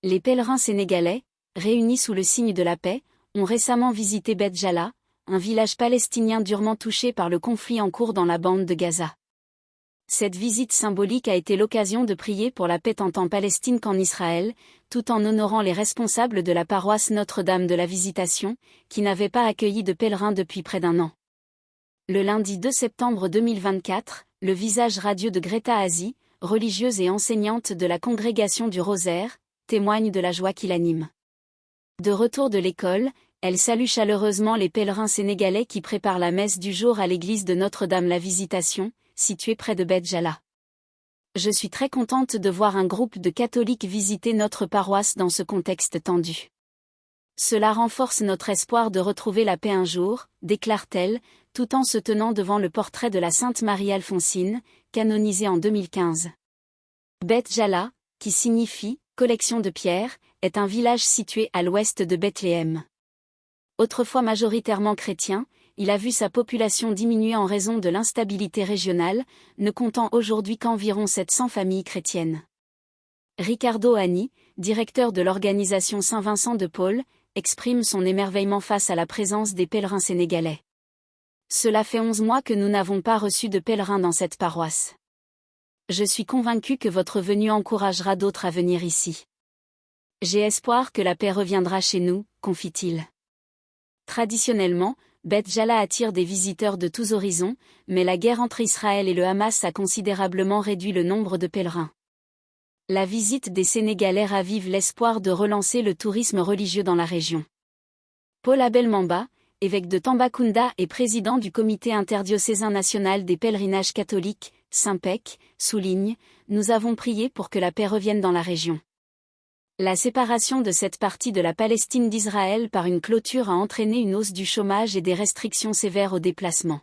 Les pèlerins sénégalais, réunis sous le signe de la paix, ont récemment visité Beth Jala, un village palestinien durement touché par le conflit en cours dans la bande de Gaza. Cette visite symbolique a été l'occasion de prier pour la paix tant en Palestine qu'en Israël, tout en honorant les responsables de la paroisse Notre-Dame de la Visitation, qui n'avaient pas accueilli de pèlerins depuis près d'un an. Le lundi 2 septembre 2024, le visage radieux de Greta Asi, religieuse et enseignante de la Congrégation du Rosaire, témoigne de la joie qui l'anime. De retour de l'école, elle salue chaleureusement les pèlerins sénégalais qui préparent la messe du jour à l'église de Notre-Dame la Visitation, située près de Beth Jala. Je suis très contente de voir un groupe de catholiques visiter notre paroisse dans ce contexte tendu. Cela renforce notre espoir de retrouver la paix un jour, déclare-t-elle, tout en se tenant devant le portrait de la Sainte Marie-Alphonsine, canonisée en 2015. Beth Jala, qui signifie « collection de pierres », est un village situé à l'ouest de Bethléem. Autrefois majoritairement chrétien, il a vu sa population diminuer en raison de l'instabilité régionale, ne comptant aujourd'hui qu'environ 700 familles chrétiennes. Ricardo Ani, directeur de l'organisation Saint-Vincent de Paul, exprime son émerveillement face à la présence des pèlerins sénégalais. Cela fait 11 mois que nous n'avons pas reçu de pèlerins dans cette paroisse. Je suis convaincu que votre venue encouragera d'autres à venir ici. J'ai espoir que la paix reviendra chez nous, confie-t-il. Traditionnellement, Beth Jala attire des visiteurs de tous horizons, mais la guerre entre Israël et le Hamas a considérablement réduit le nombre de pèlerins. La visite des Sénégalais ravive l'espoir de relancer le tourisme religieux dans la région. Paul Abel Mamba, évêque de Tambacounda et président du comité interdiocésain national des pèlerinages catholiques, SYNPEC, souligne « Nous avons prié pour que la paix revienne dans la région ». La séparation de cette partie de la Palestine d'Israël par une clôture a entraîné une hausse du chômage et des restrictions sévères aux déplacements.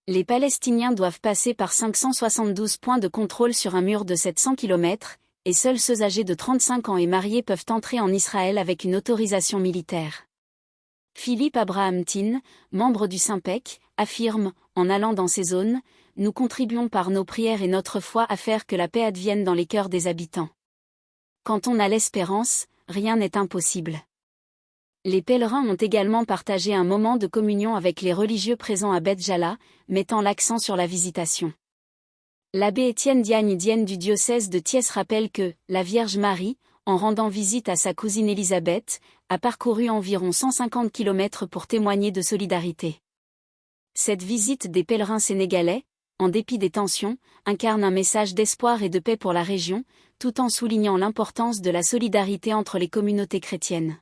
Les Palestiniens doivent passer par 572 points de contrôle sur un mur de 700 km, et seuls ceux âgés de 35 ans et mariés peuvent entrer en Israël avec une autorisation militaire. Philippe Abraham Tin, membre du SYNPEC, affirme, en allant dans ces zones, « Nous contribuons par nos prières et notre foi à faire que la paix advienne dans les cœurs des habitants. Quand on a l'espérance, rien n'est impossible. » Les pèlerins ont également partagé un moment de communion avec les religieux présents à Beth Jala, mettant l'accent sur la visitation. L'abbé Étienne Diagne du diocèse de Thiès rappelle que la Vierge Marie, en rendant visite à sa cousine Élisabeth, a parcouru environ 150 km pour témoigner de solidarité. Cette visite des pèlerins sénégalais, en dépit des tensions, incarne un message d'espoir et de paix pour la région, tout en soulignant l'importance de la solidarité entre les communautés chrétiennes.